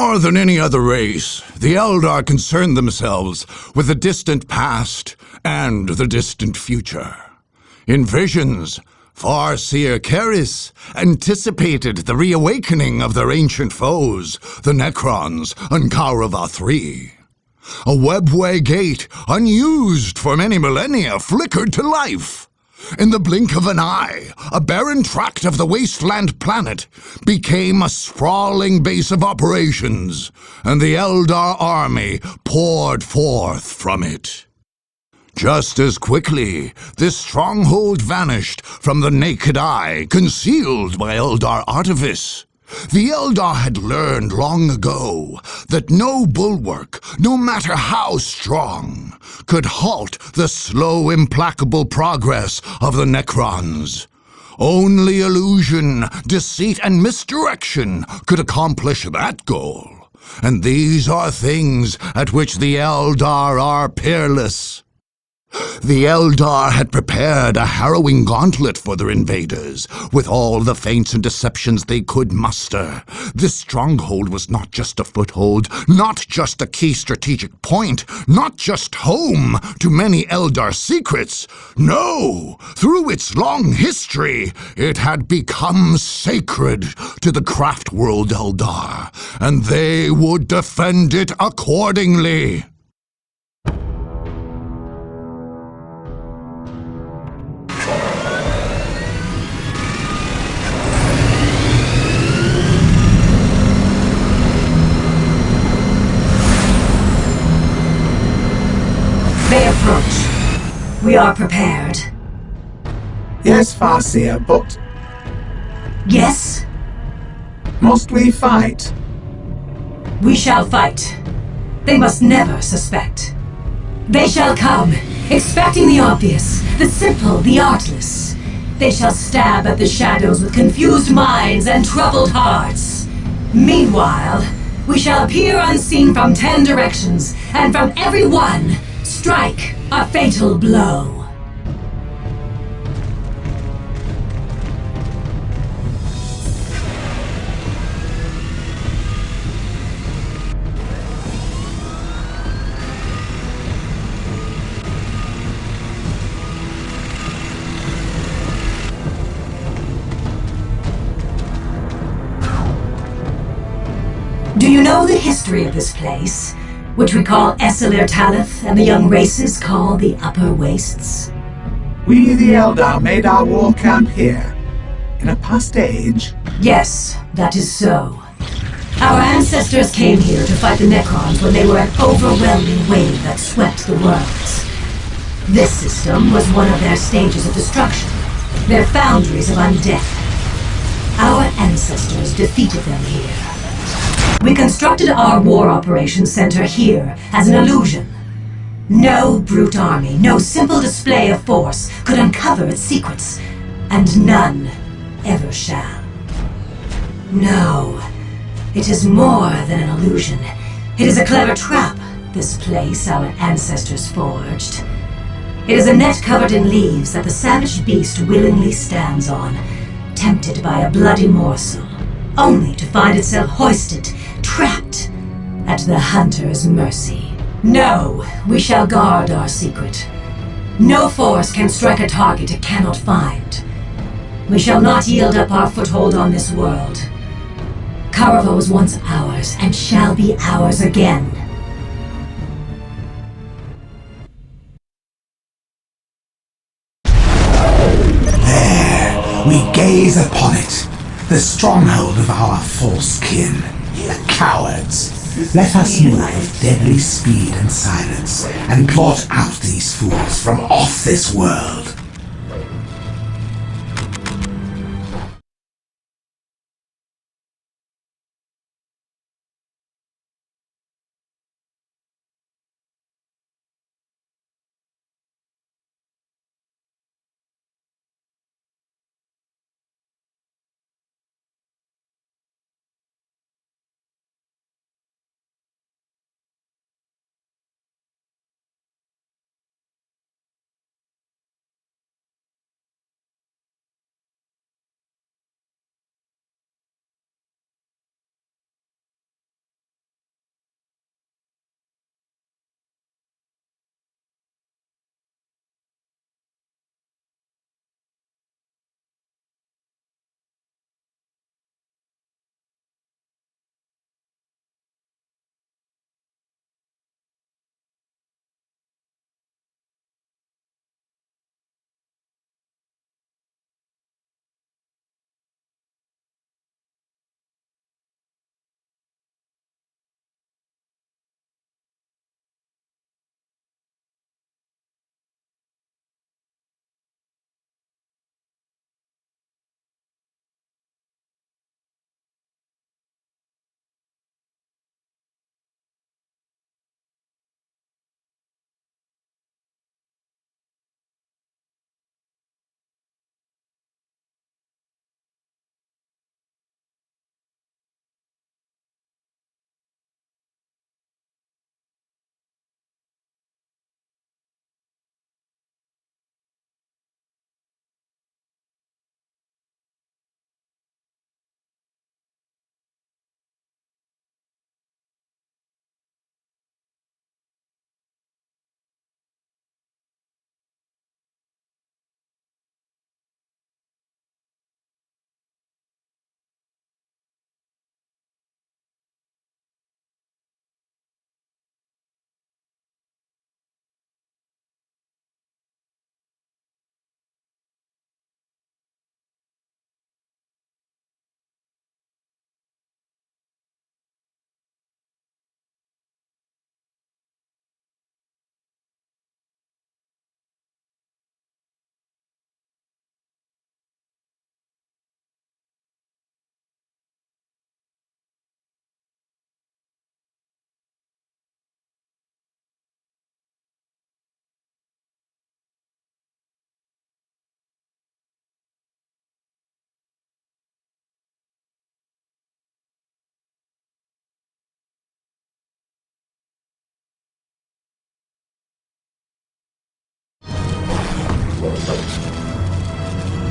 More than any other race, the Eldar concern themselves with the distant past and the distant future. In visions, Farseer Keris anticipated the reawakening of their ancient foes, the Necrons and Kaurava III. A webway gate, unused for many millennia, flickered to life. In the blink of an eye, a barren tract of the wasteland planet became a sprawling base of operations, and the Eldar army poured forth from it. Just as quickly, this stronghold vanished from the naked eye, concealed by Eldar artifice. The Eldar had learned long ago that no bulwark, no matter how strong, could halt the slow, implacable progress of the Necrons. Only illusion, deceit, and misdirection could accomplish that goal. And these are things at which the Eldar are peerless. The Eldar had prepared a harrowing gauntlet for their invaders, with all the feints and deceptions they could muster. This stronghold was not just a foothold, not just a key strategic point, not just home to many Eldar secrets. No! Through its long history, it had become sacred to the craft world Eldar, and they would defend it accordingly. They approach. We are prepared. Yes, Farseer, but Yes, must we fight? we shall fight. They must never suspect. They shall come, expecting the obvious, the simple, the artless. They shall stab at the shadows with confused minds and troubled hearts. Meanwhile, we shall appear unseen from 10 directions, and from every one, strike a fatal blow. Do you know the history of this place, which we call Esselir Talith and the young races call the Upper Wastes? We, the Eldar, made our war camp here, in a past age. Yes, that is so. Our ancestors came here to fight the Necrons when they were an overwhelming wave that swept the worlds. This system was one of their stages of destruction, their foundries of undeath. Our ancestors defeated them here. We constructed our war operations center here as an illusion. No brute army, no simple display of force could uncover its secrets, and none ever shall. No, it is more than an illusion. It is a clever trap, this place our ancestors forged. It is a net covered in leaves that the savage beast willingly stands on, tempted by a bloody morsel, only to find itself hoisted, trapped, at the hunter's mercy. No, we shall guard our secret. No force can strike a target it cannot find. We shall not yield up our foothold on this world. Kaurava was once ours, and shall be ours again. There, we gaze upon it, the stronghold of our false kin. Cowards! Let us move with deadly speed and silence, and blot out these fools from off this world.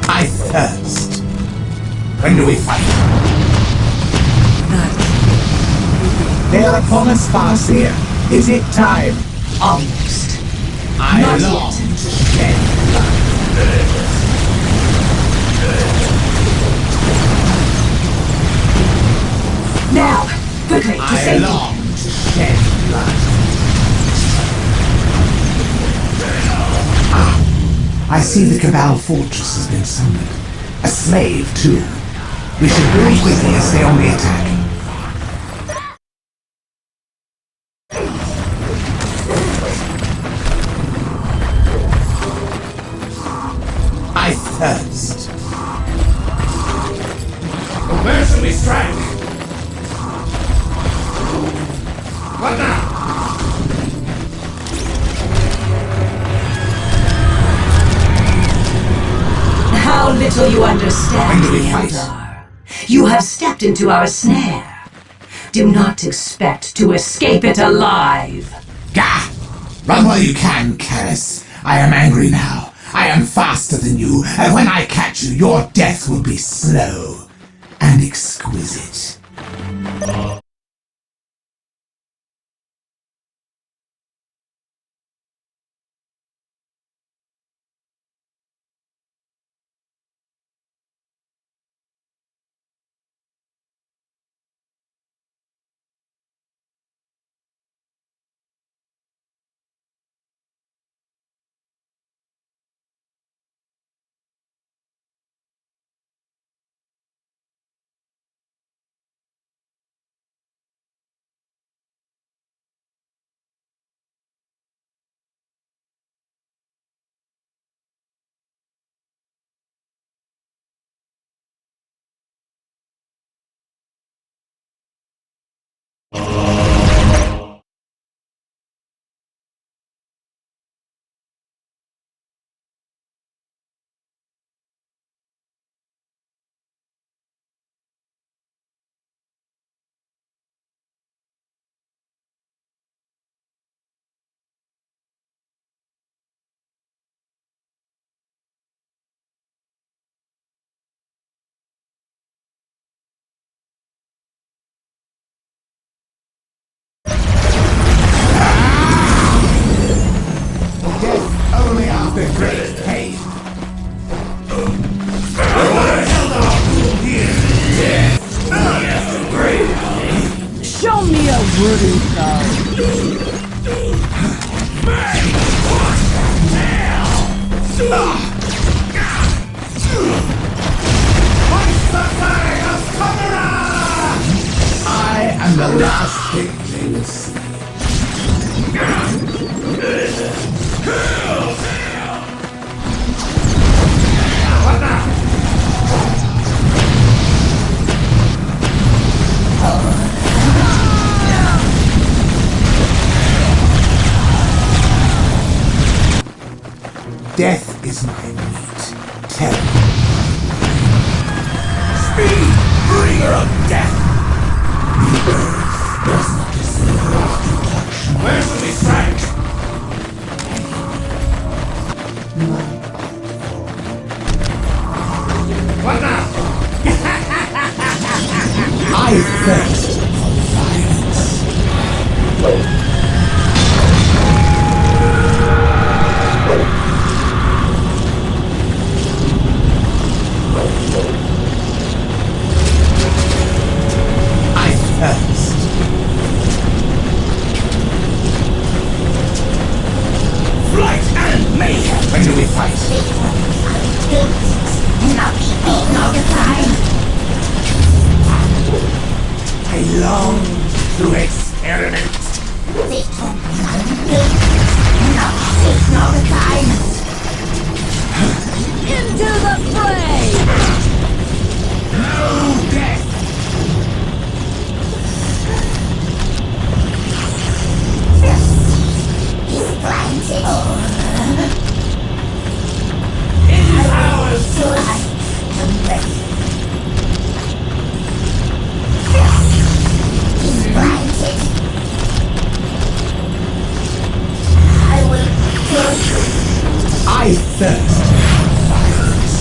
I thirst. When do we fight? They're upon us, Farseer. Is it time? Almost. I Not long yet. to shed blood. Now! Quickly, to I safety! long to shed blood. I see the Cabal fortress has been summoned. A slave, too. We should move quickly and stay on the attack. I thirst. Where should we strike? What now? How little you understand When do we me, fight? Eldar. You have stepped into our snare. Do not expect to escape it alive. Gah! Run while you can, Karis. I am angry now. I am faster than you, and when I catch you, your death will be slow and exquisite. Death only after great pain. Show me a wooden foe. I am the last thing they will see. What now? Death is my meat. Tell me. Speed, bringer of death! The earth does not deserve destruction. Where should we strike? What now? I thirst for violence. I thirst. Flight and mayhem. When do we fight? I long to experiment. Into the fray! No death. It is ours. I will kill you. I thirst for violence.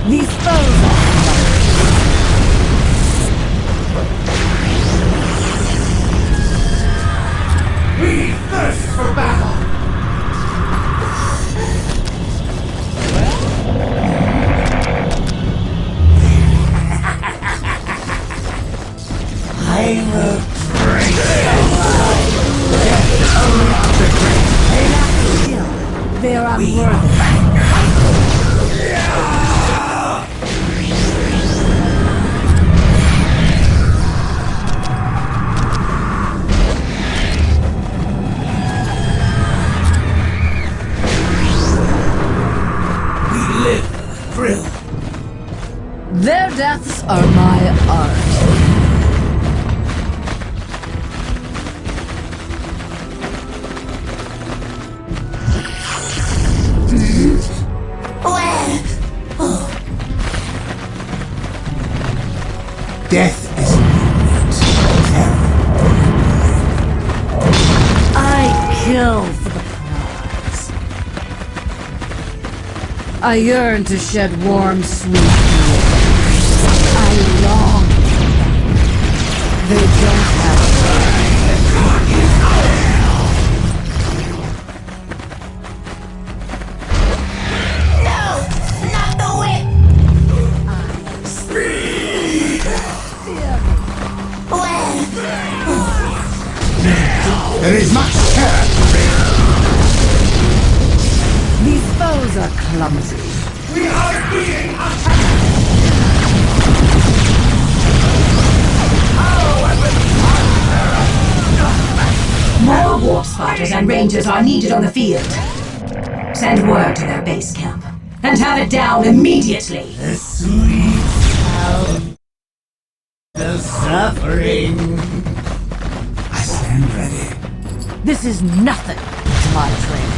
These foes are We thirst for battle. I will break they're unworthy. Their deaths are my art. Death is imminent. I kill for the prize. I yearn to shed warm, sweet blood. I long. They don't have There is much terror. These foes are clumsy. We are being attacked. More warp spotters and rangers are needed on the field. Send word to their base camp. And have it down immediately! The sweet sound. The suffering. I stand ready. This is nothing to my training.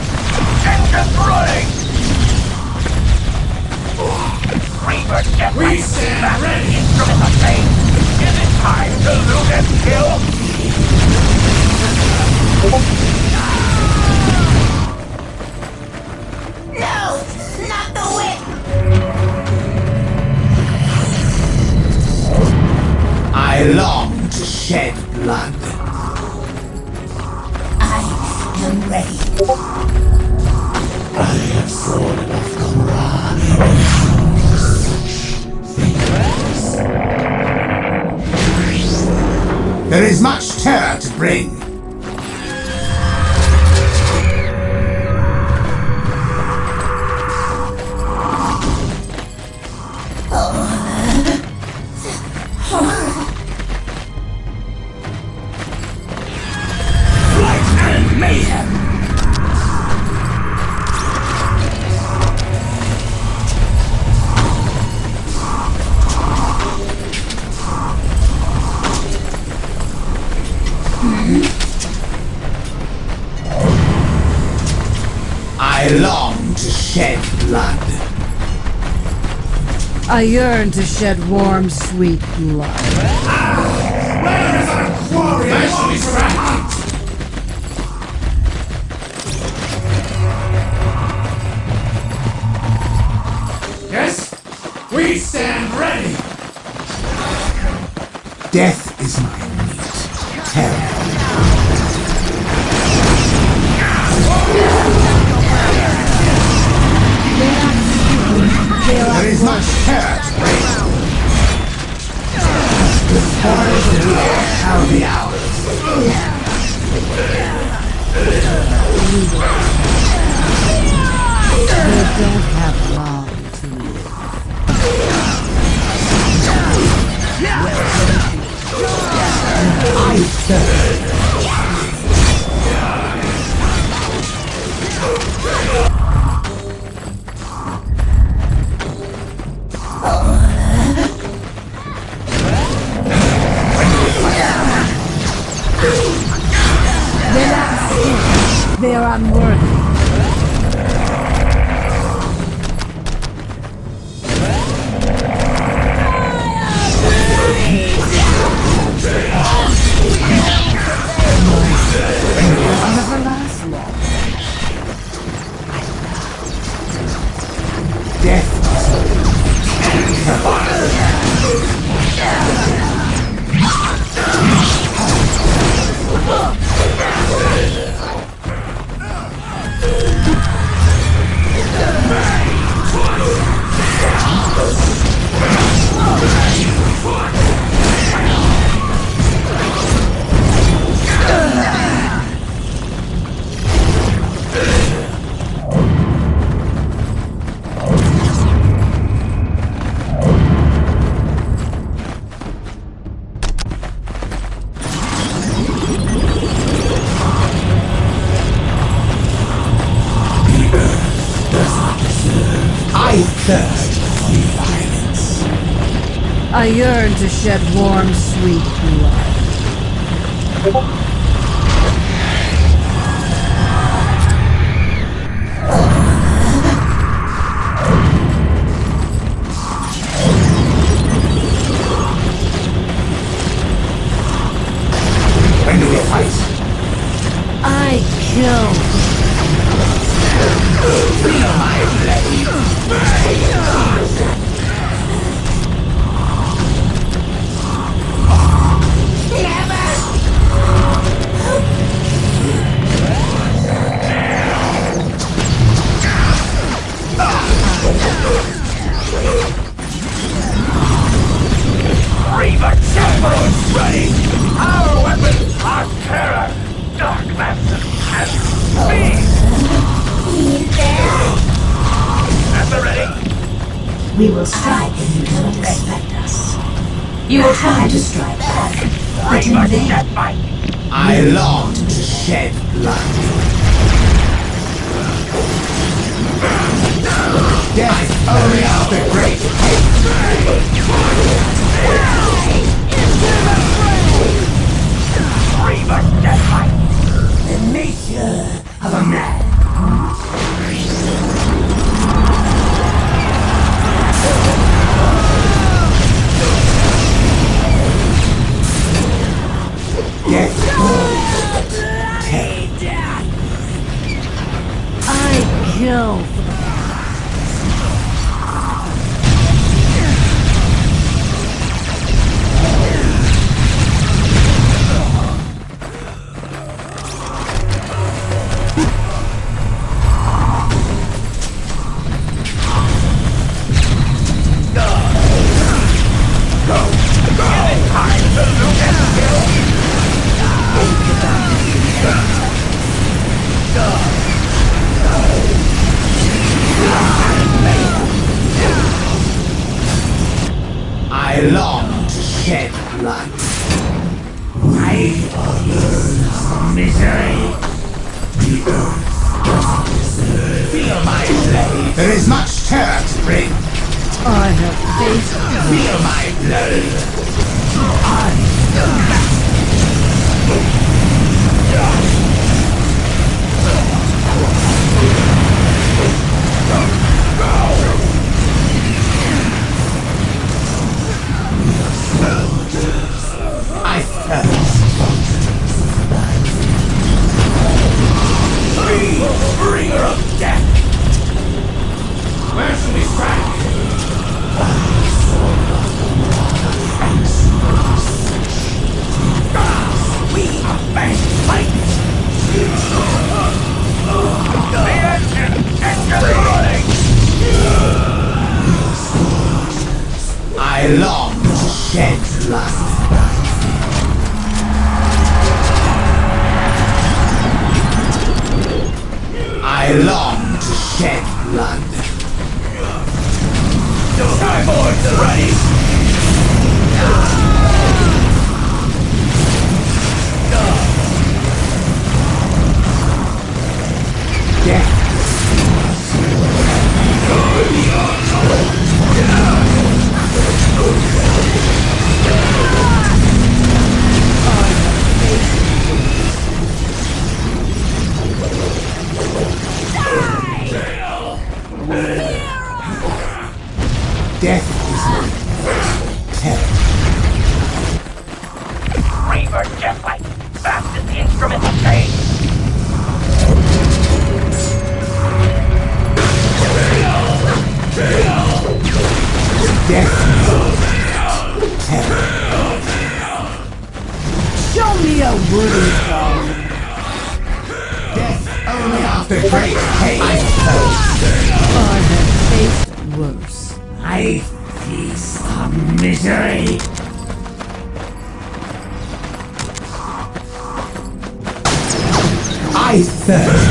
We stand ready. Is it time to loot and kill? No! Not the whip! I long to shed blood. I am ready. I have thought of Kaurava and such things. There is much terror to bring. I long to shed blood. I yearn to shed warm, sweet blood. Where is our quarry? Especially for a hunt! Yes? We stand ready! Death is my meat. Terror. There is much terror to bring. The spoils of war shall be ours. They don't have long to live. I thirst. thirst for violence. I yearn to shed warm, sweet blood. When do we fight? I kill. Feel my blade. Reaver Temple is ready! Our weapons are terror, darkness, and speed! Ever ready? We will strike when you don't expect us. You will try to strike back, but in Reaver vain. Deathbite! I long to shed blood. Death only after great hate. Reaver Deathbite! The nature of a man. I kill. I long to shed blood. I learn misery. The earth feel my blade. There is much terror to bring. I have faced Feel my blood. I thirst. Bringer of death. Where should we strike? We are best fight. The engine! Engine running! I long to shed blood. I long to shed blood. Skyboards ready! Death. Death is my terror. Reaver Deathbite! Fast as the instrument will change! Death is terror. Show me a worthy foe. Death only after great hate. I have faced worse. I feast on misery. I thirst.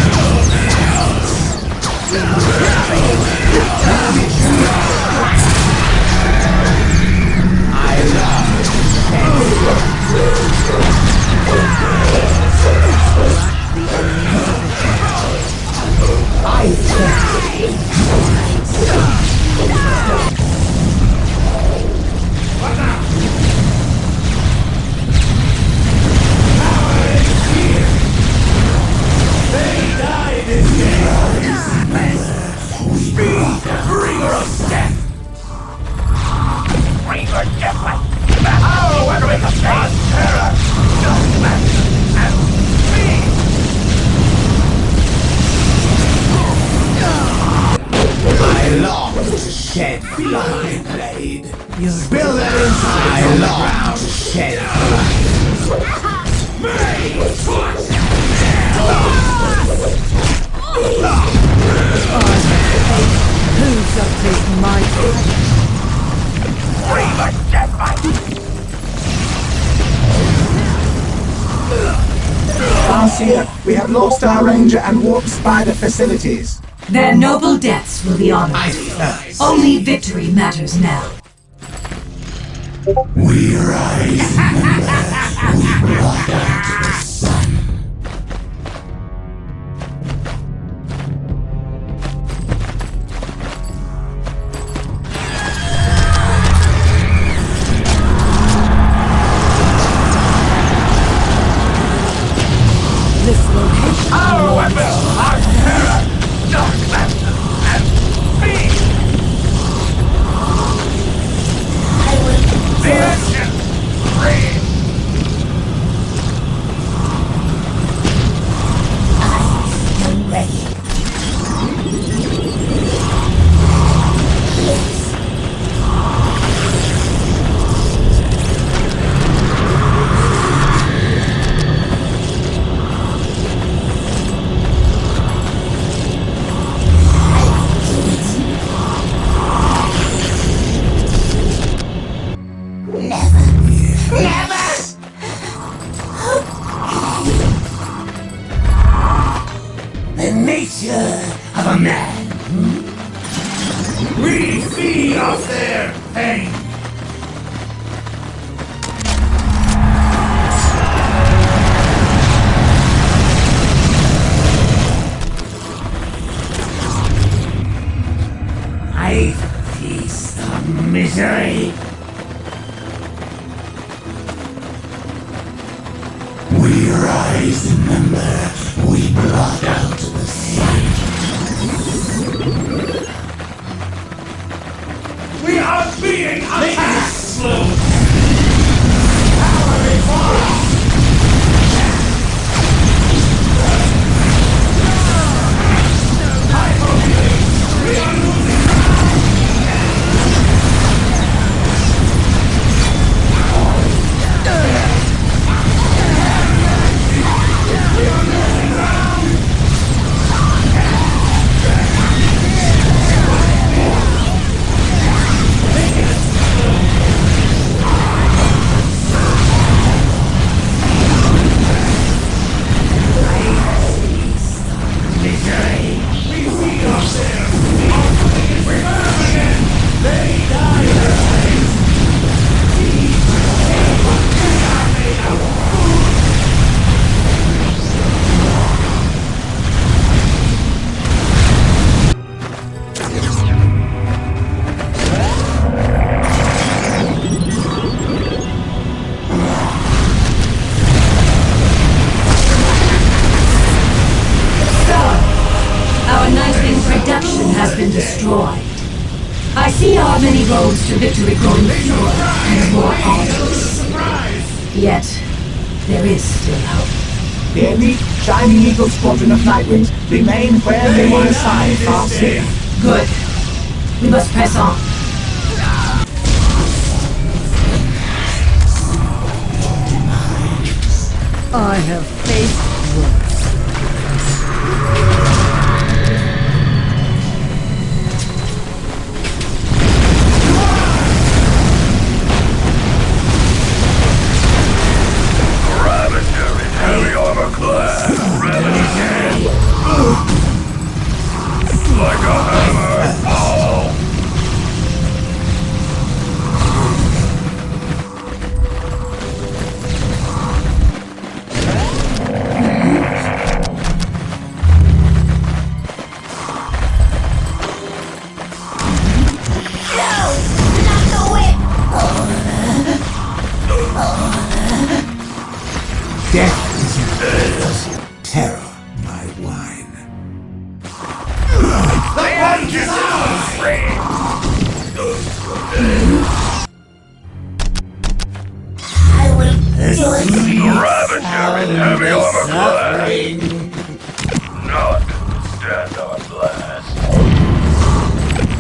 I love. I thirst. stone. Bringer of death! Bringer of death! Our weapon of terror! Darkness and speed! I long to shed blood, blade. Spill that inside. I long to shed blood. Who shall take my place? Bringer death! Garcia, we have lost our ranger and warp spider facilities. Their noble deaths will be honored. Only victory matters now. We rise in the we blot out the sun. This location. Our weapons are terror! Darkness and speed! The engine! Free! The nature of a man. We feed off their pain! I feast on misery. We rise in number. We blot out the sea. We are being attacked! Destroyed. I see our many roads to victory growing fewer and more arduous. Yet, there is still hope. The elite Shining Eagle squadron of Nightwings remain where they were assigned last year. Good. We must press on. I have faced worse. Heavy armor clad! Like a hammer! Oh! vengeance reigns. The Ravager in heavy armor class. Not stand on blast.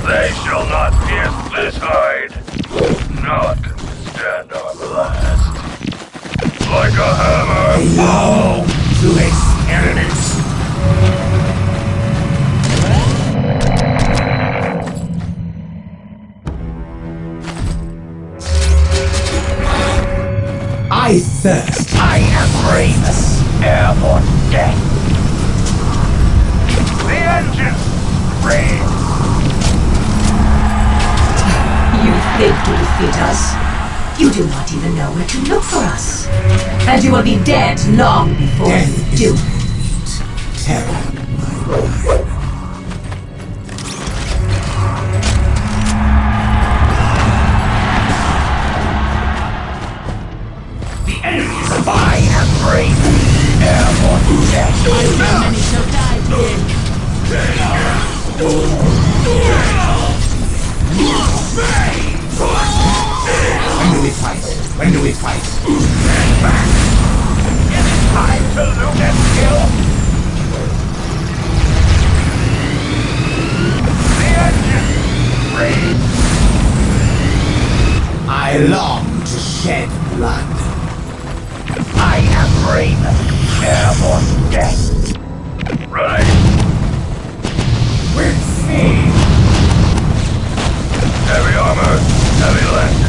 They shall not pierce this hide. Not stand on blast. Like a hammer. Long to experiment. I thirst. I am Ramus, airborne death. The engine reigns. You think to defeat us? You do not even know where to look for us. And you will be dead long before Death you do. is meat. Terror, my wine. The enemy is alive. I am Ramus, airborne death. Many shall die here. When do we fight? When do we fight? Stand back. It is time to loot and kill. The engine reigns. I long to shed blood. I am Ramus, airborne death. Right. With speed. Heavy armor, heavy length.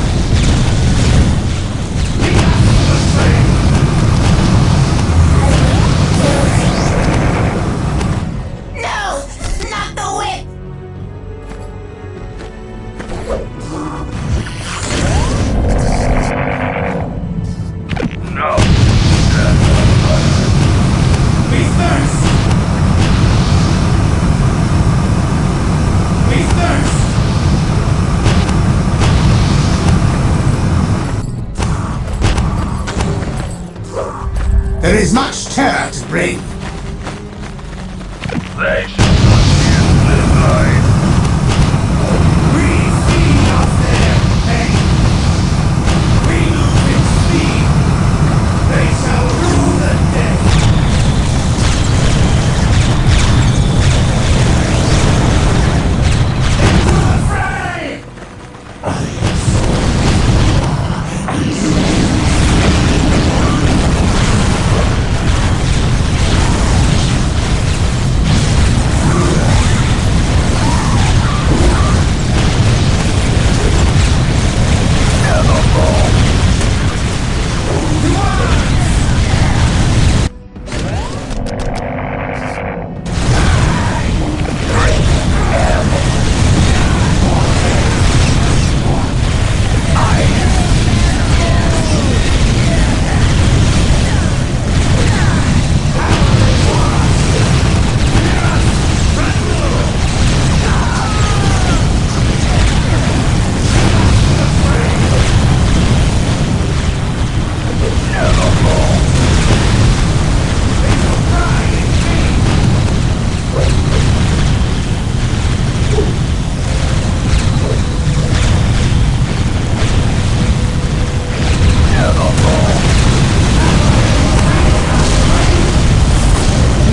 No! Not the whip! No. We thirst! We thirst! There is much terror to bring. They shall not pierce this line. We feed off their pain. We move in speed. They shall rule the day. Into the fray!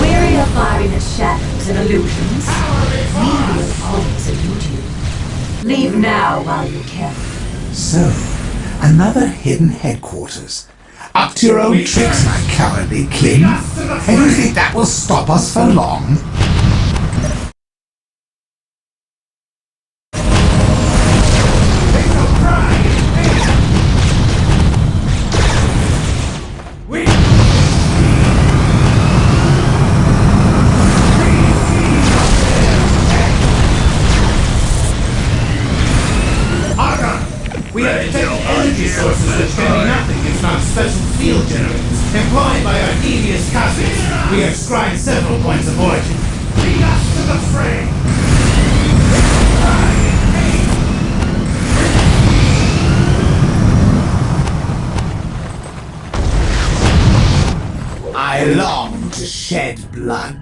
Weary of firing at shadows and illusions, we will always elude you. Leave now while you can. So, another hidden headquarters. Up to your own tricks, my cowardly kin. And you think that will stop us for long? We have detected energy sources which can be nothing if not special field generators employed by our devious cousins. We have scribed several points of origin. Lead us to the fray! I long to shed blood.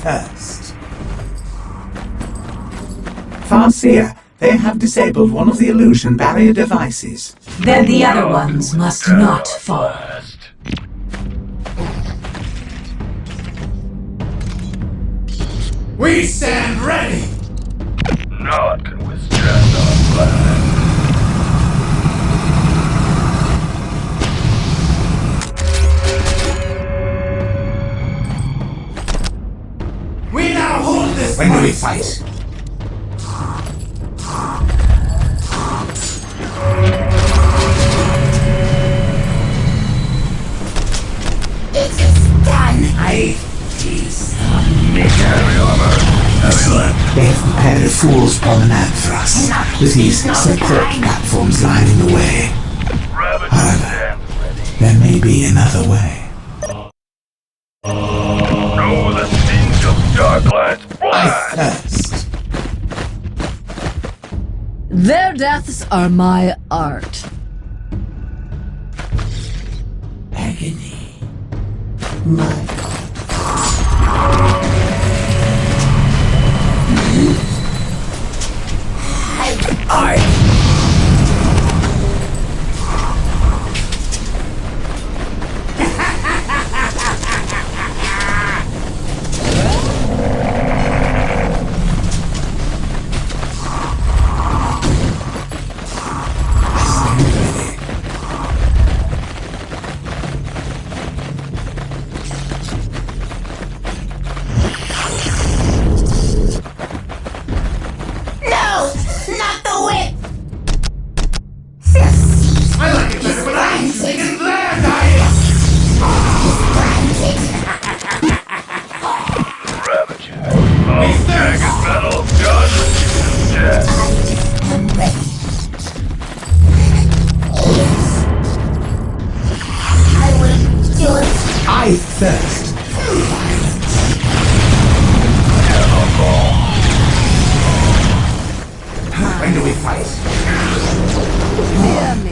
thirst. Farseer, they have disabled one of the illusion barrier devices. Then the other ones must not fall. We stand ready! None can withstand our plan. We now hold this When do we fight. fight? It is done. I feast. Heavy armor. Heavy left. They have prepared a fool's promenade for us, with these support platforms lining the way. Ravager However, stands ready. there may be another way. Know the stench of Darklands I blast! thirst. Their deaths are my art. Agony. No! Not the whip! I like it better when I'm shooting and they're dying! Ravager. Oh, dragon metal, gun, death. I'm ready. I will do it. I thirst for violence. When do we fight? Hear me.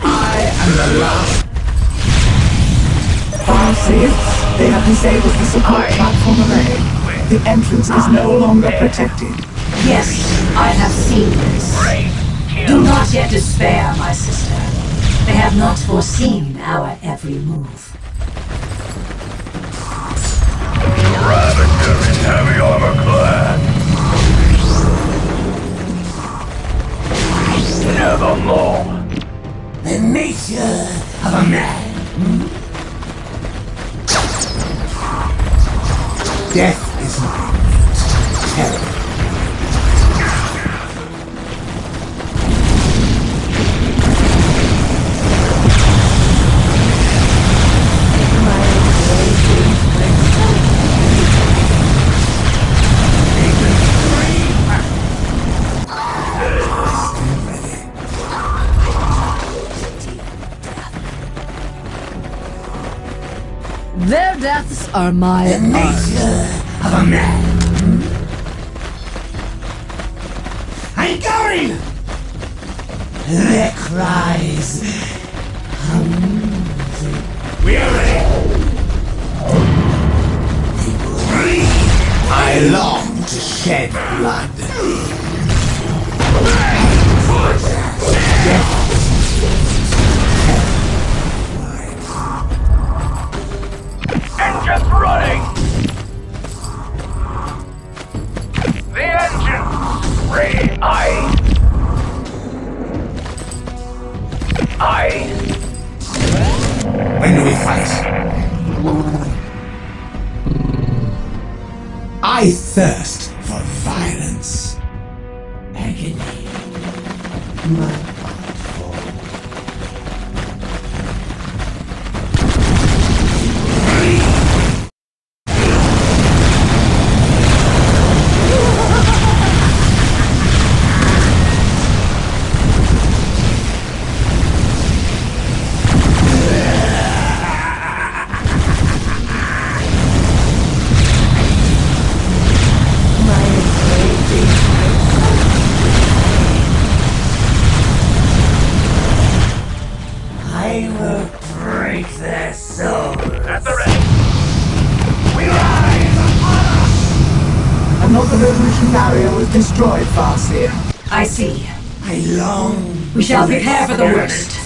I am the last. Farseer, they have disabled the support platform array. The entrance is no longer protected. Yes, I have seen this. Do not yet despair, my sister. They have not foreseen our every move. Ravager in heavy armor clad. Nevermore. The nature of a man. Death is my meat. Terror. Their deaths are my art. Of a man. I'm going! Their cries. We are ready! I long to shed blood. Engines running! The engines! Ray, When do we fight? I thirst for violence. Agony. My fall. illusion barrier was destroyed, Farseer. I see. I long. We shall prepare for the worst.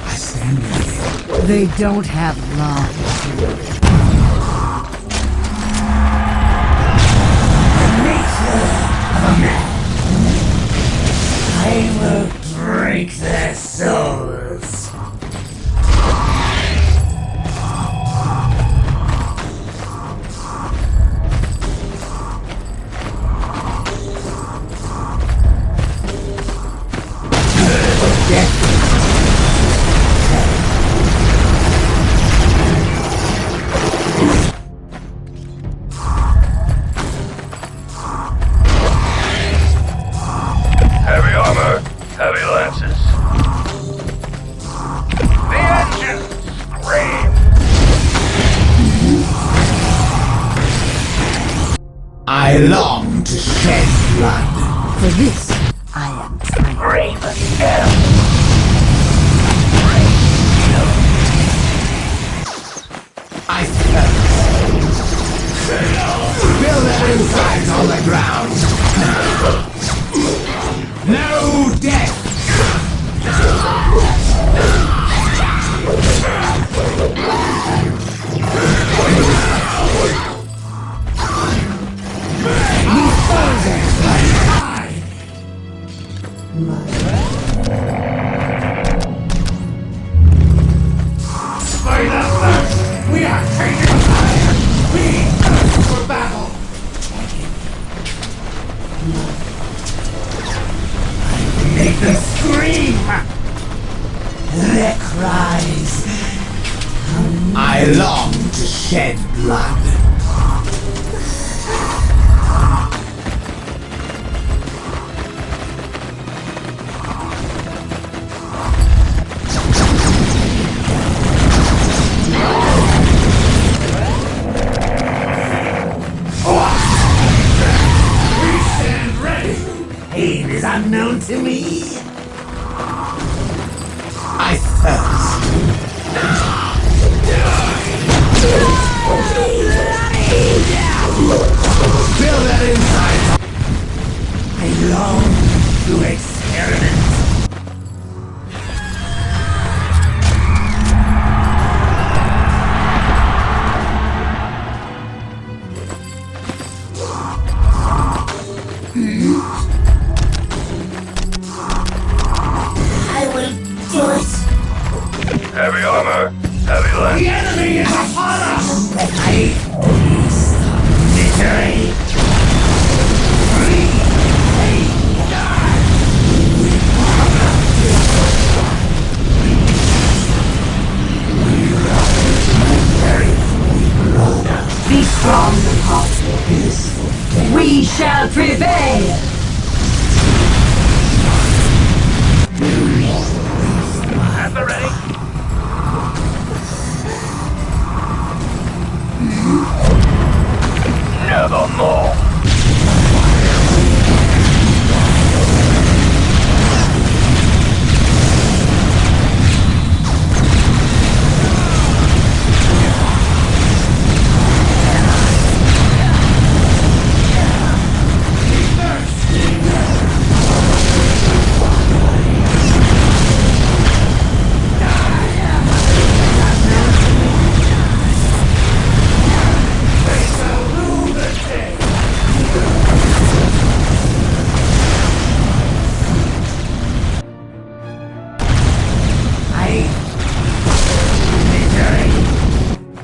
I stand ready. They don't have long. I will break their souls. Heavy armor, heavy lances. The engines scream. I long to shed blood. For this, I am trained. Raven animal. I thirst. Feel their insides on the ground. No death. By the first, we are taking fire! We thirst for battle! Make them scream. Their cries. I long to shed blood. We stand ready! Pain is unknown to me. I thirst. Feel their insides. I long to experiment. I will do it. Heavy armor, heavy lance. The enemy is upon us! I taste victory. Be strong and heart. We shall prevail! At the ready. Nevermore.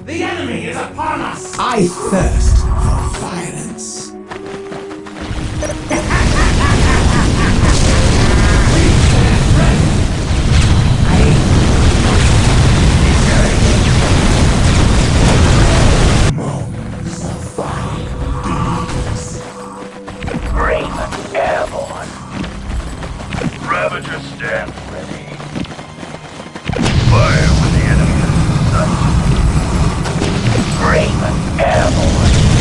The enemy is upon us! I thirst for violence. Raven airborne. Ravager stand ready. Fire when the enemy is in sight. Raven airborne.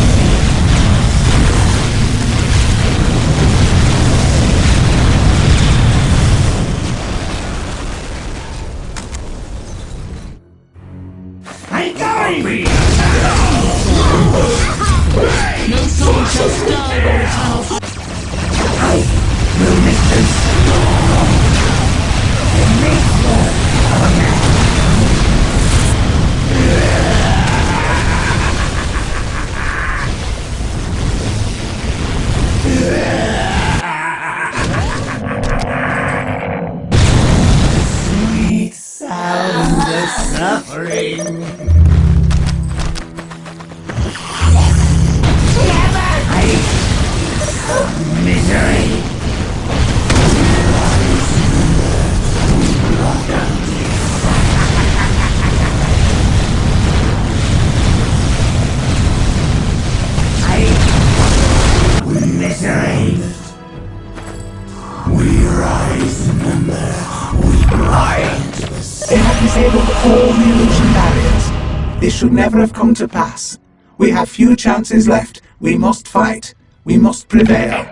This should never have come to pass. We have few chances left. We must fight. We must prevail.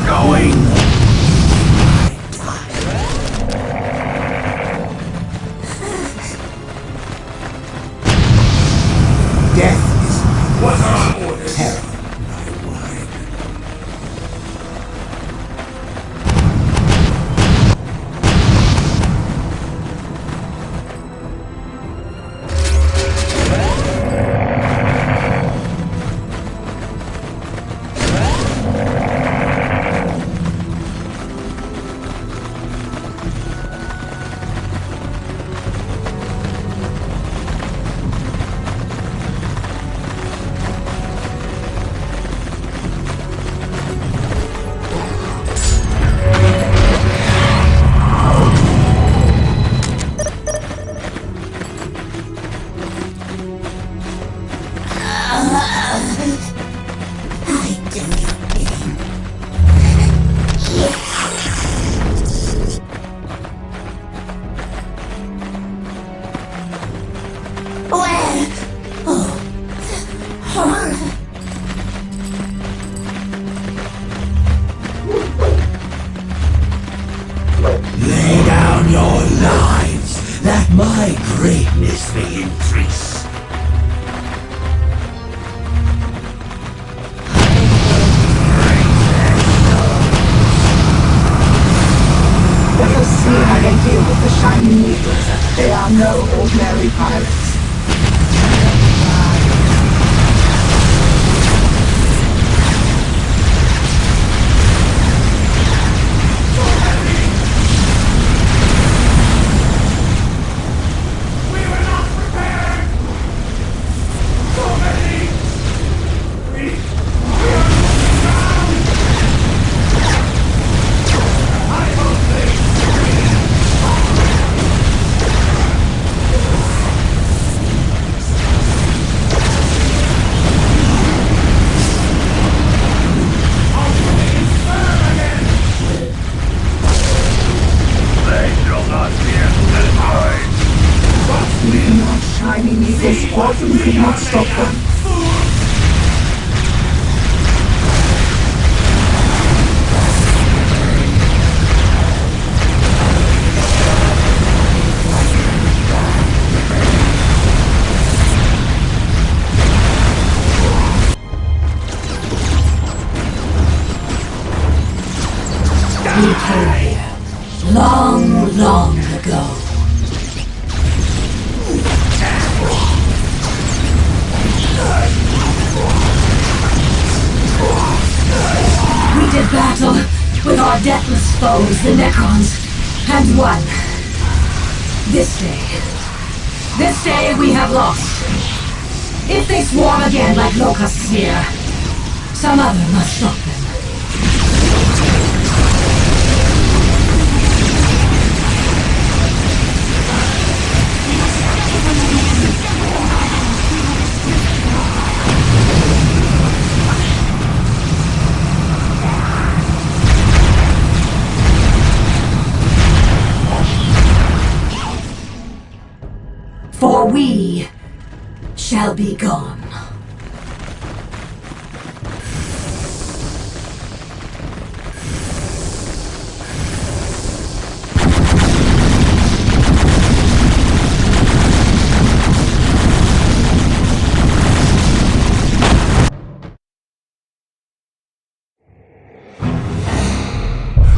Going. Death is What are our orders? terrible. Lay down your lives, that my greatness may increase. Let us see how they deal with the Shining Eagles. They are no ordinary pirates. We were not prepared! So many! We are moving down! I hope they They shall not fear the tide! Even our Shining Eagle squadron could not stop them. We came here long, long ago. We did battle with our deathless foes, the Necrons, and won. This day we have lost. If they swarm again like locusts here, some other must stop them. For we shall be gone.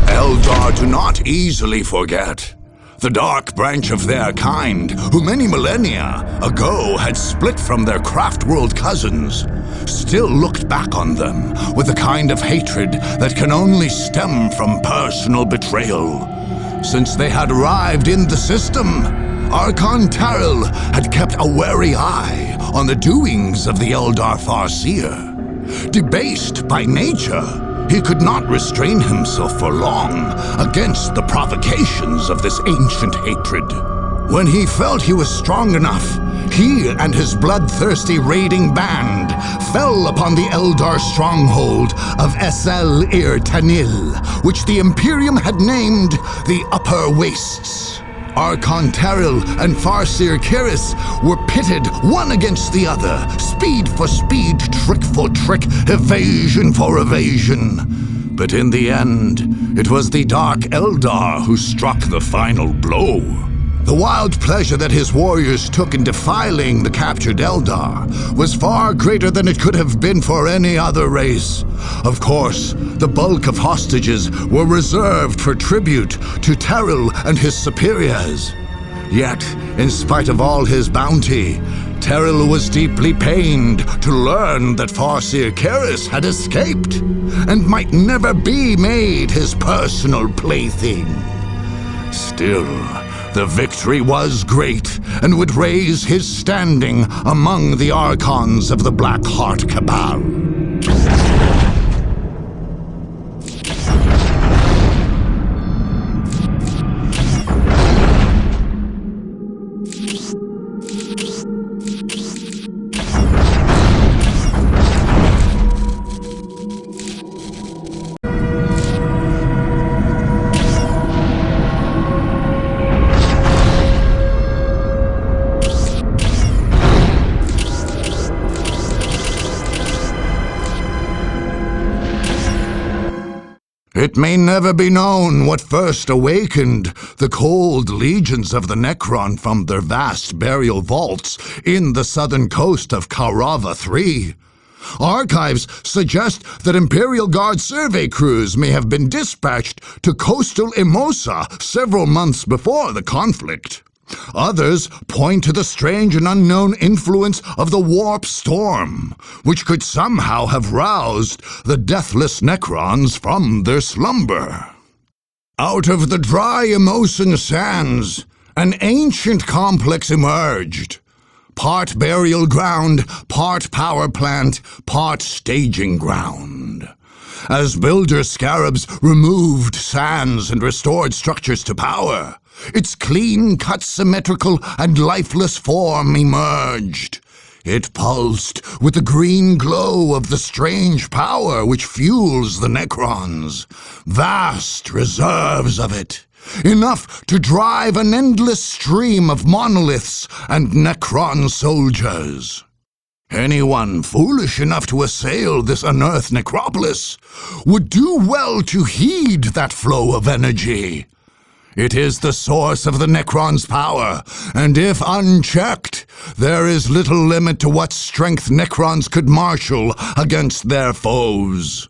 Eldar do not easily forget. The dark branch of their kind, who many millennia ago had split from their craft-world cousins, still looked back on them with a kind of hatred that can only stem from personal betrayal. Since they had arrived in the system, Archon Taril had kept a wary eye on the doings of the Eldar Farseer. Debased by nature, he could not restrain himself for long against the provocations of this ancient hatred. When he felt he was strong enough, he and his bloodthirsty raiding band fell upon the Eldar stronghold of Esel-Ir-Tanil, which the Imperium had named the Upper Wastes. Archon Teril and Farseer Kiris were pitted one against the other, speed for speed, trick for trick, evasion for evasion. But in the end, it was the Dark Eldar who struck the final blow. The wild pleasure that his warriors took in defiling the captured Eldar was far greater than it could have been for any other race. Of course, the bulk of hostages were reserved for tribute to Teril and his superiors. Yet, in spite of all his bounty, Teril was deeply pained to learn that Farseer Kiris had escaped and might never be made his personal plaything. Still, the victory was great and would raise his standing among the Archons of the Black Heart Cabal. It may never be known what first awakened the cold legions of the Necron from their vast burial vaults in the southern coast of Kaurava III. Archives suggest that Imperial Guard survey crews may have been dispatched to coastal Imosa several months before the conflict. Others point to the strange and unknown influence of the warp storm, which could somehow have roused the deathless Necrons from their slumber. Out of the dry Imosan sands, an ancient complex emerged. Part burial ground, part power plant, part staging ground. As builder scarabs removed sands and restored structures to power, its clean-cut, symmetrical, and lifeless form emerged. It pulsed with the green glow of the strange power which fuels the Necrons. Vast reserves of it, enough to drive an endless stream of monoliths and Necron soldiers. Anyone foolish enough to assail this unearthed necropolis would do well to heed that flow of energy. It is the source of the Necron's power, and if unchecked, there is little limit to what strength Necrons could marshal against their foes.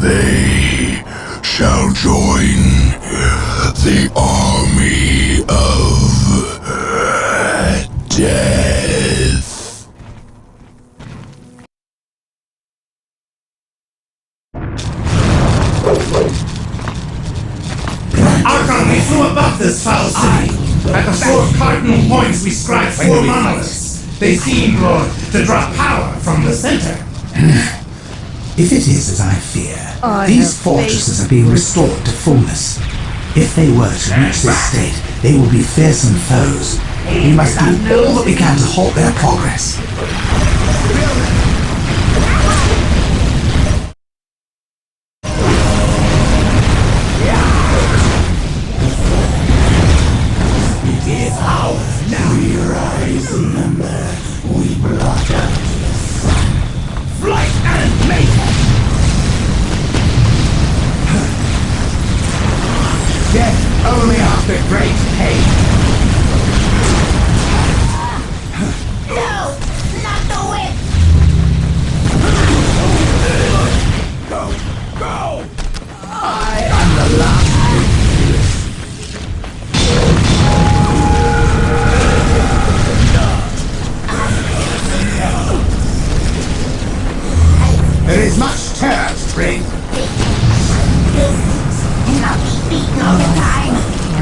They shall join the army of death. Archon, we flew above this foul city. At the 4 cardinal points we scribed 4 monoliths. They seem, Lord, to draw power from the center. If it is as I fear, these fortresses are being restored to fullness. If they were to reach this state, they will be fearsome foes. We must do all that we can to halt their progress. It is ours now. We rise in number. We blot out the sun. Flight and mayhem! Death only after great pain. No! Not the whip! Go! Go! I am the last. There is much terror to bring. And I'll be beaten all the time!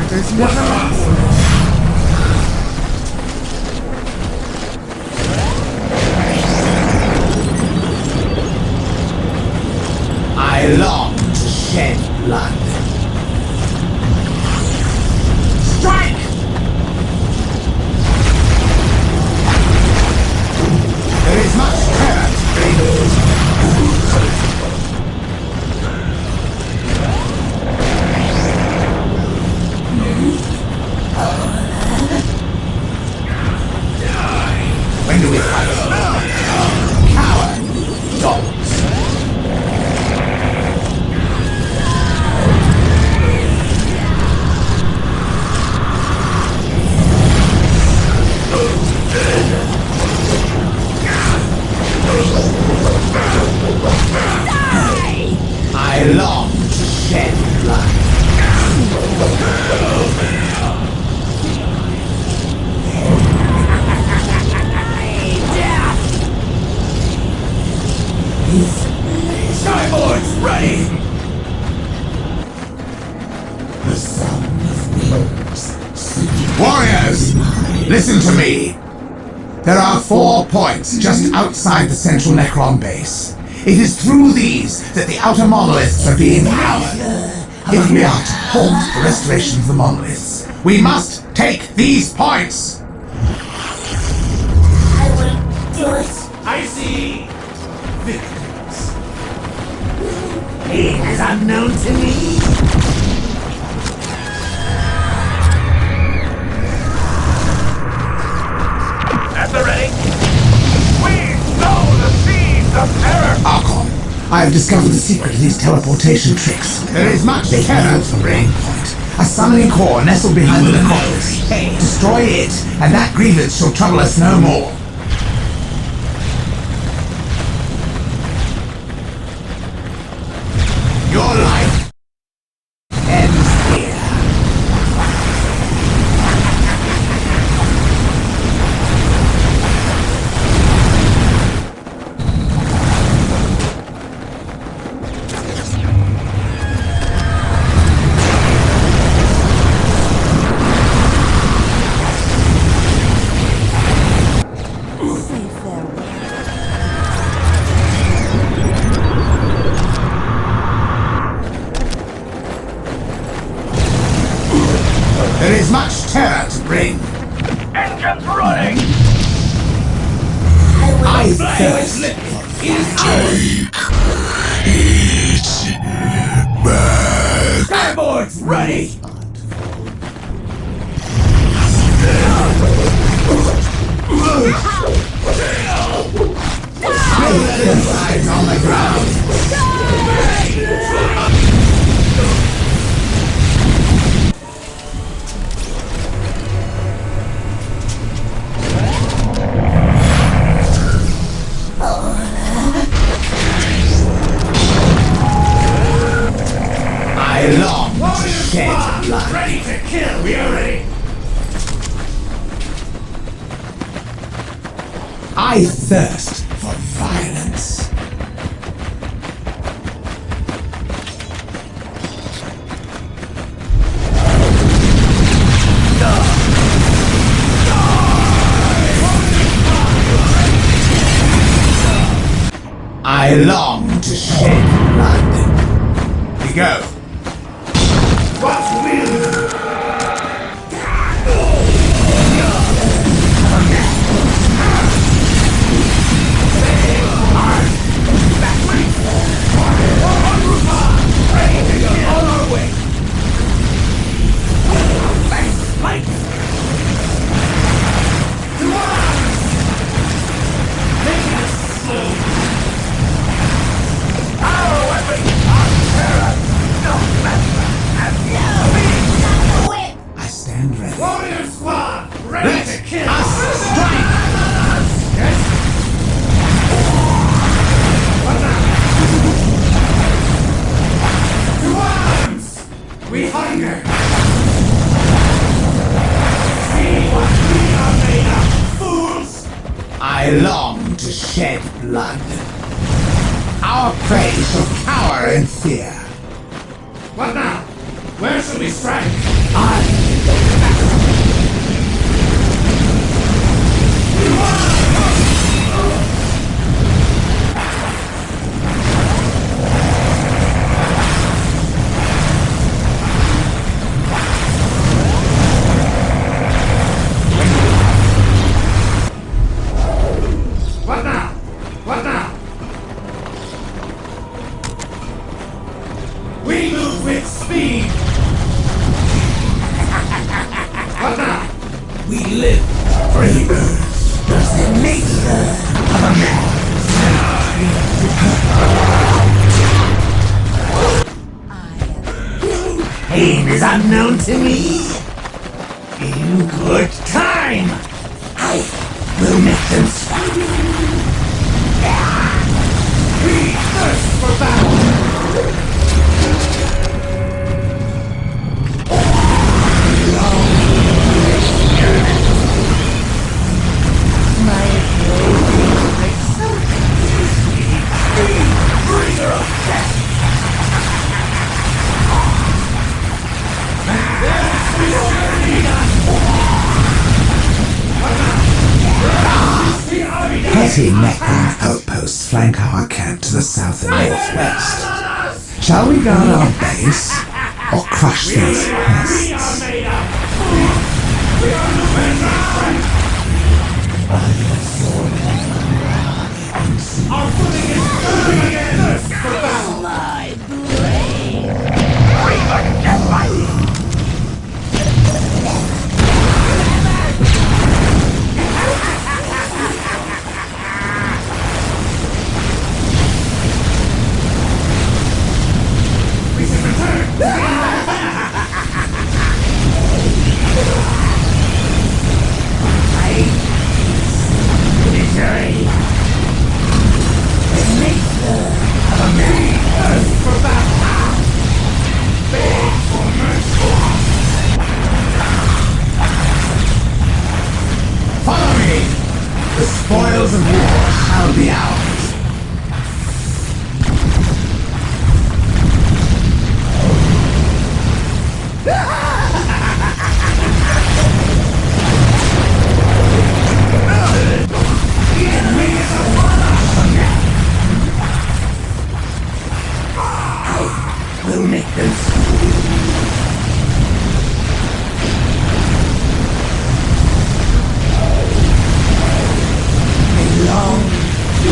There's never lost. I long to shed blood. Strike! There is much terror to bring. When do we fight? Coward! Dogs! I long to shed blood. Skyboards ready! The sound of wings. Warriors, listen to me. There are 4 points just outside the central Necron base. It is through these that the outer monoliths are being powered. If we are to halt the restoration of the monoliths, we must take these points. I will do it! I see victims. Pain is unknown to me. At the ready. We sow the seeds of terror. Archon, I have discovered the secret of these teleportation tricks. There is much terror to bring. A summoning core nestled behind the necropolis. Destroy it, and that grievance shall trouble us no more. Your life ends here. There is much terror to bring. Engines running. I thirst. Skyboards ready. Eyes on the ground. I thirst for violence. I long to shed blood. We go. What will on our way. Fight! To arms! Make us slow. Our weapons are terror. No matter. I stand ready. Warrior squad, ready to kill. Us strike! Yes. What now? To arms! We hunger. See what we are made of, fools! I long to shed blood. Our prey shall cower in fear. What now? Where shall we strike? What now? What now? We move with speed! What now? We live for the earth. Does the nature of a man. Pain is unknown to me. In good time, I will make them stop. We thirst for battle! Petty Necron outposts flank our camp to the south and northwest. Shall we guard our base, or crush these pests? Our footing is firm again! For battle! My blade! We should return! Misery. The nature of a man. Thirst for battle! Beg for mercy! Follow me! The spoils of war shall be ours. We'll make them long to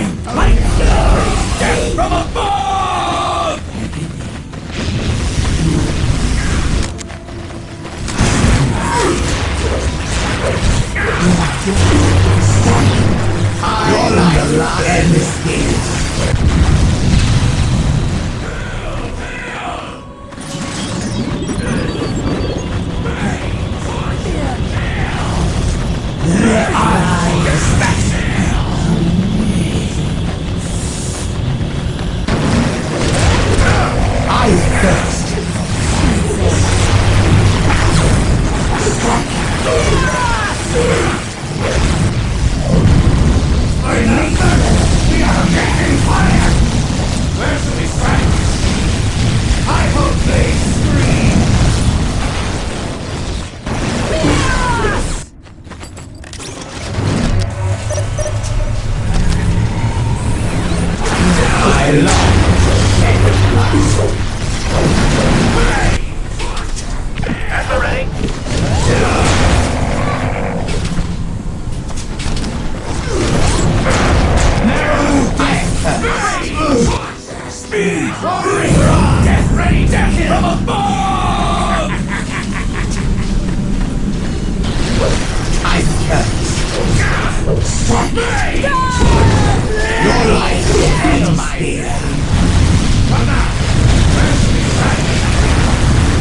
time! My glory! Death from above! Your life will end this game. I thirst. We are getting fire! Where should we strike? I hope they scream! I love Ever ready? speed! Bring on! Death ready to hit from above! I curse. Stop me! Your life ends here. But now, where should we strike?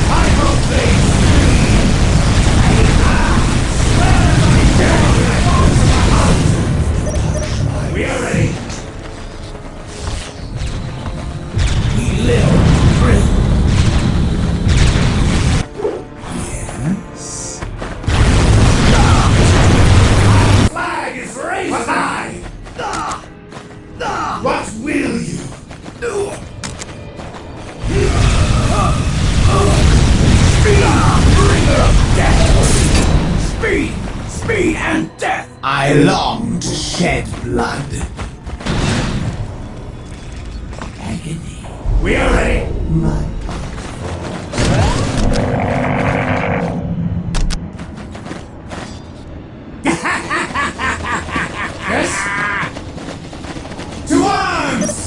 I hope they scream! We are ready! We live through. Yes? Flag is raised high! What will you do? Bringer of death! Speed! Speed and death! I long to shed blood. Agony. We are ready! To arms!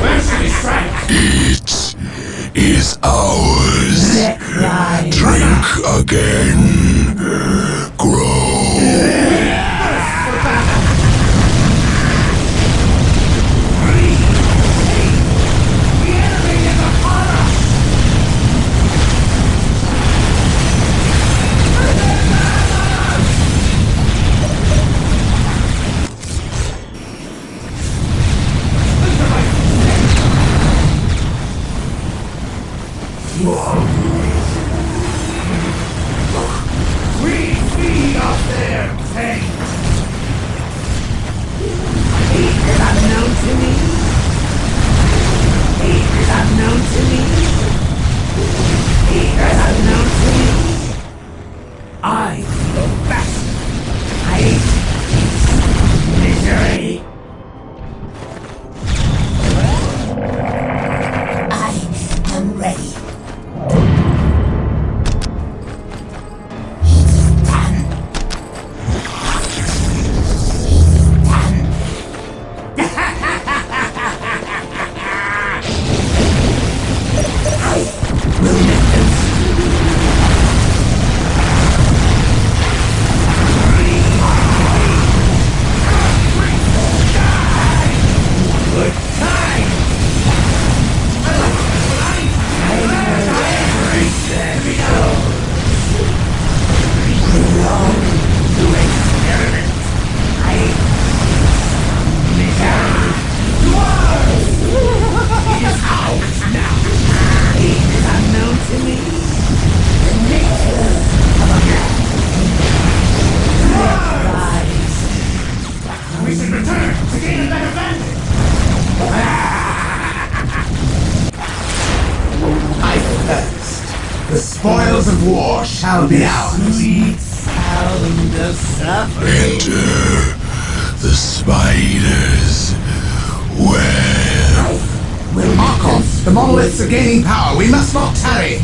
Where should we strike? It is ours. Let rise. Drink again. Grow. The enemy is upon us! We feed off their pain! He is unknown to me. He is unknown to me. He is unknown to me. I feel best. I hate misery. I am ready. We should return to gain a better vantage! I thirst. The spoils of war shall be ours. Sweet sound of suffering. Enter the spider's web. Archon, the monoliths are gaining power. We must not tarry.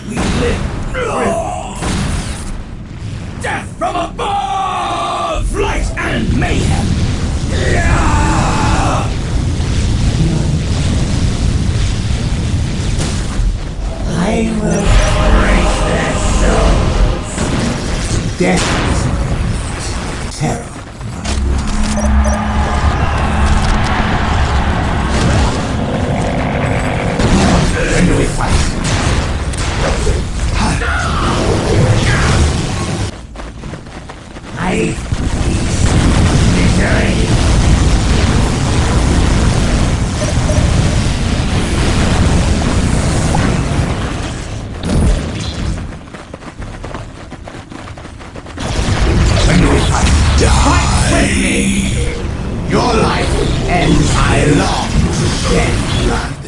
We live through. death from above! Flight and mayhem! Yeah! I will break their souls! Death is terror. When do we fight? I misery. When do we fight? Fight with me! Your life ends. I long to shed blood.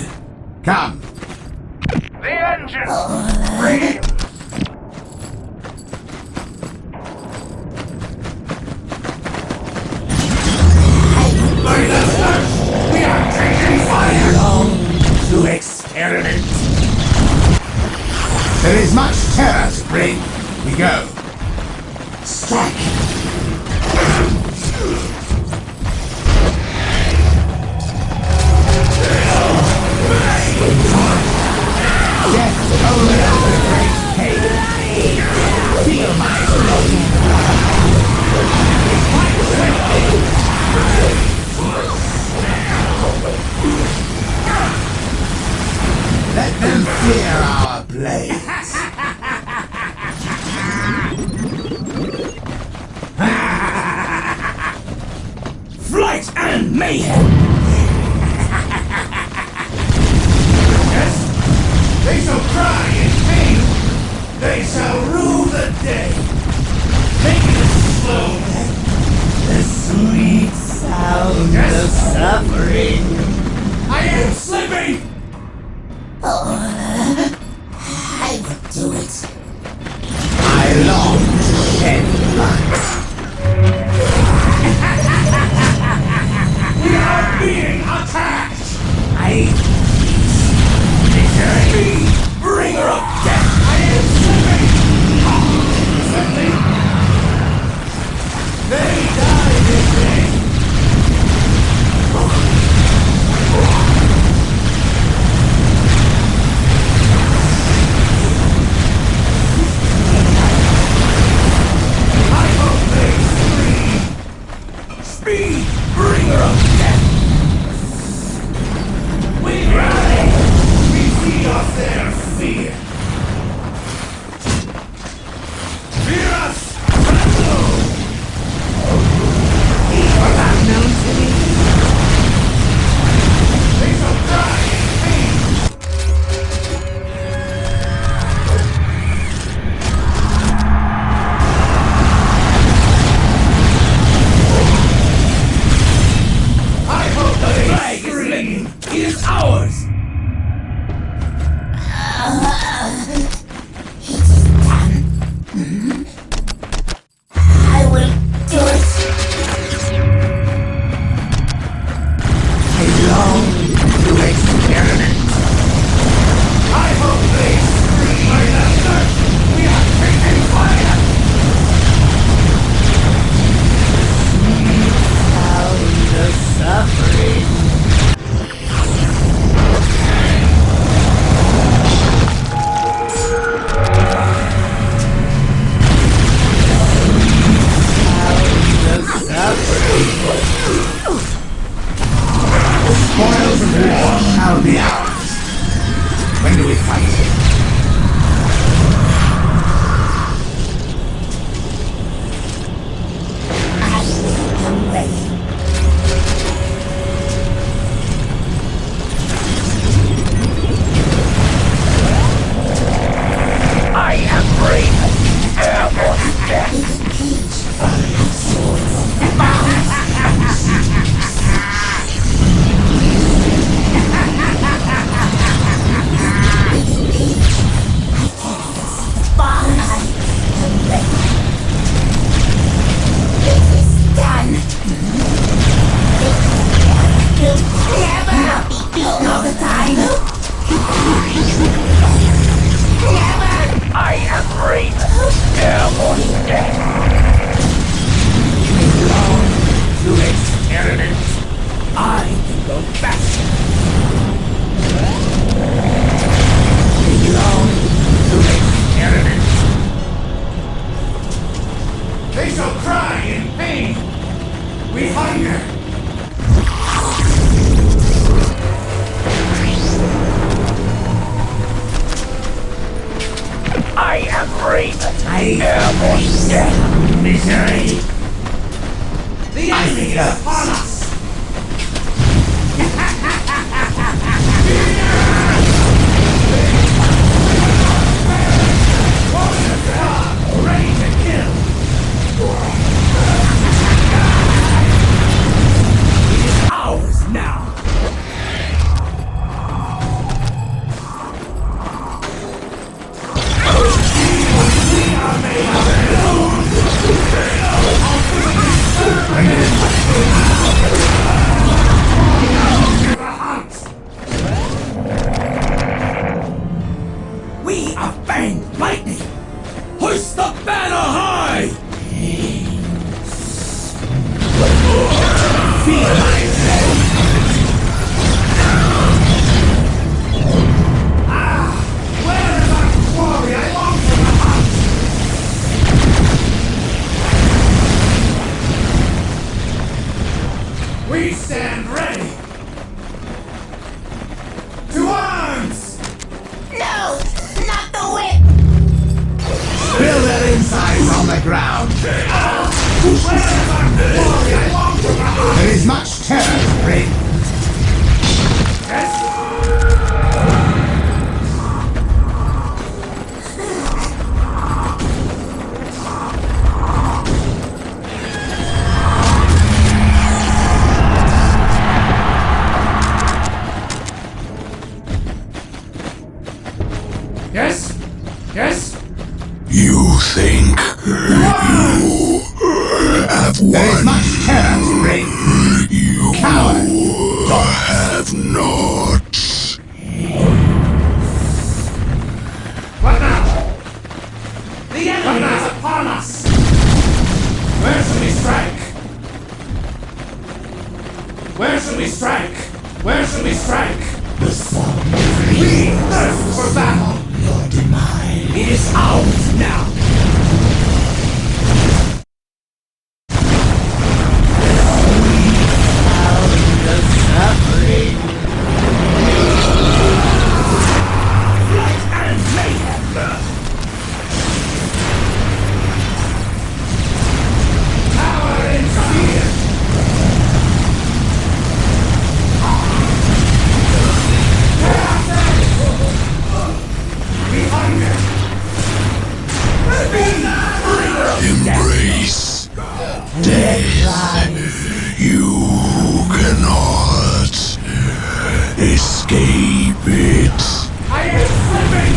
Come. The engine! Breathe! We are taking fire! To experiment! There is much terror to bring. We go. Strike. Death only after great pain. Feel my broken. Let them fear our blades. Flight and mayhem! Yes, they shall cry in pain. They shall rue the day. Making it slow. The sweet sound of suffering. I am slipping! I will do it. I long to shed blood. We are being attacked! Misery! Bringer of death! I am slipping! Slipping! They die this day! They shall cry in pain. We hunger. I am Raven. I am on death. Misery. The enemy is upon us. Ready to kill. It is ours now. We are made We are fanged lightning. Hoist the banner high! Feel my dread! Where is our quarry? I long for the hunt! We stand ready! To arms! No! Not the whip! Spill their insides on the ground. Where is our quarry? I long for the hunt! There is much terror to bring. Yes? Yes? Yes? You think you have There is won? much terror to bring. You Coward. have not. What now? The enemy is upon us! Where shall we strike? Where shall we strike? Where shall we strike? The sun. We thirst for battle! Your demise. It is ours now! Light and mayhem! Power and fear! We hunger! Embrace death. You cannot escape it. I am slipping!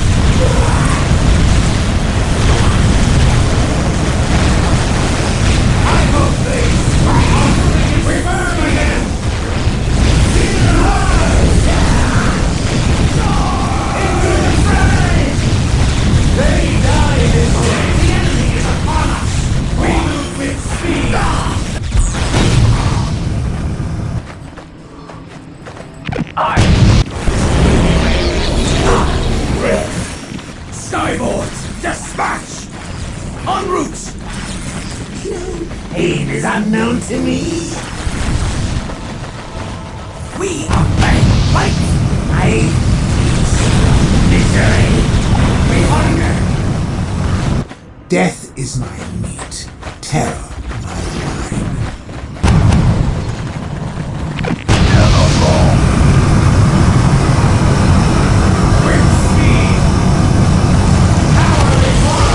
I hope they return again! Into the fray! They die this way! The enemy is upon us! We move with speed! Skyboards, dispatch! En route! Pain is unknown to me. We are bang lightning! I misery. We hunger! Death is my meat, terror my wine. With speed! Power is one!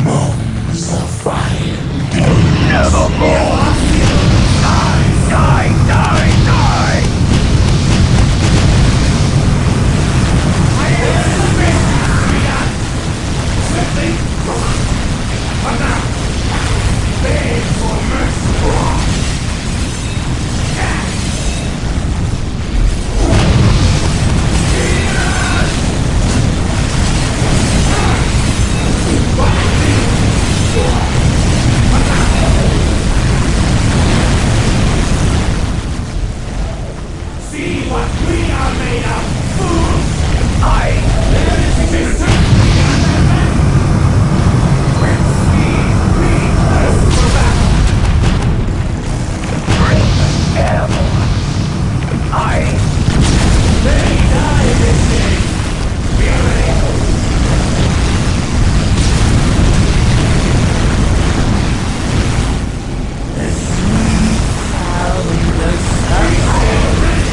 Moans of fire. Nevermore. Die, die, die, die. I am the best. Swiftly. But now, beg for mercy. See what we are made of, fools! There is victory beyond their back! With speed, we thirst for battle! Bring the devil! They die this day! We are ready! The sweet sound of sunset!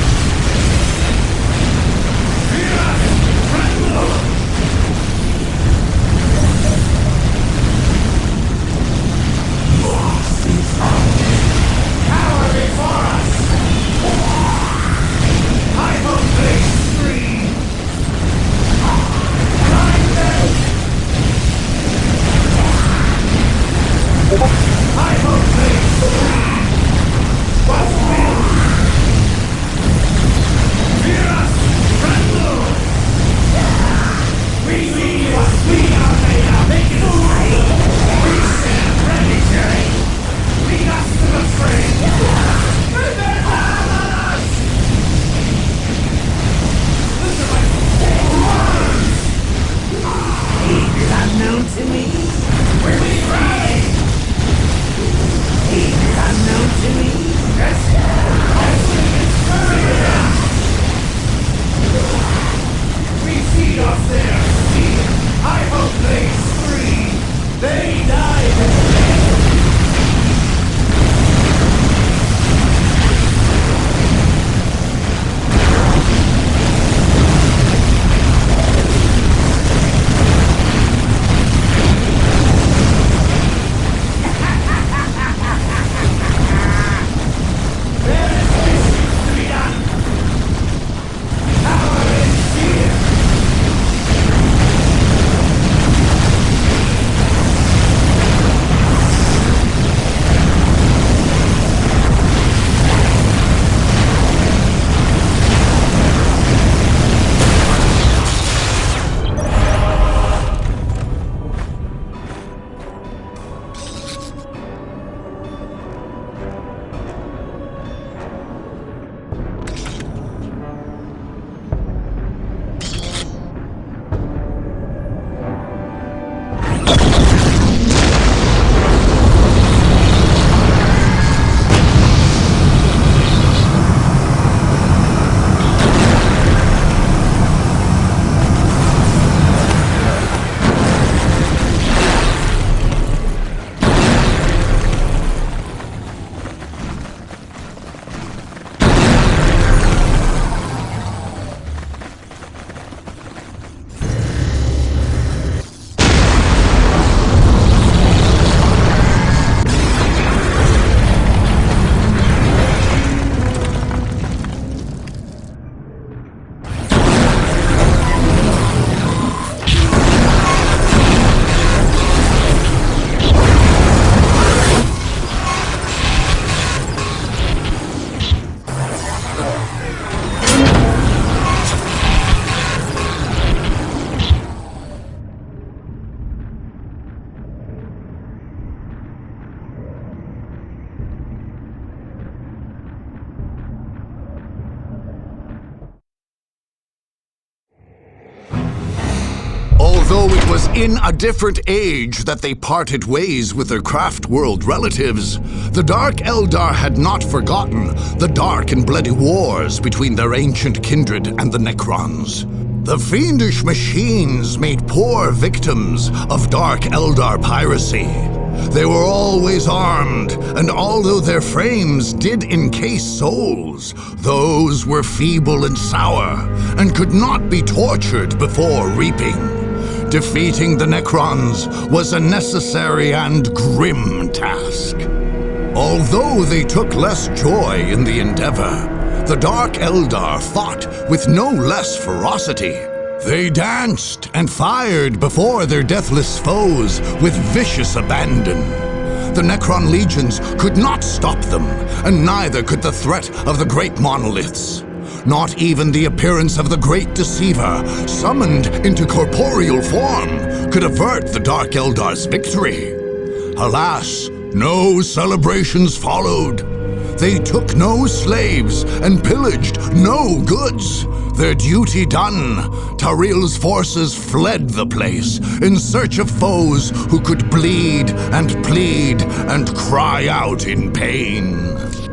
Although it was in a different age that they parted ways with their craft world relatives, the Dark Eldar had not forgotten the dark and bloody wars between their ancient kindred and the Necrons. The fiendish machines made poor victims of Dark Eldar piracy. They were always armed, and although their frames did encase souls, those were feeble and sour, and could not be tortured before reaping. Defeating the Necrons was a necessary and grim task. Although they took less joy in the endeavor, the Dark Eldar fought with no less ferocity. They danced and fired before their deathless foes with vicious abandon. The Necron legions could not stop them, and neither could the threat of the great monoliths. Not even the appearance of the Great Deceiver, summoned into corporeal form, could avert the Dark Eldar's victory. Alas, no celebrations followed. They took no slaves and pillaged no goods. Their duty done, Taril's forces fled the place in search of foes who could bleed and plead and cry out in pain.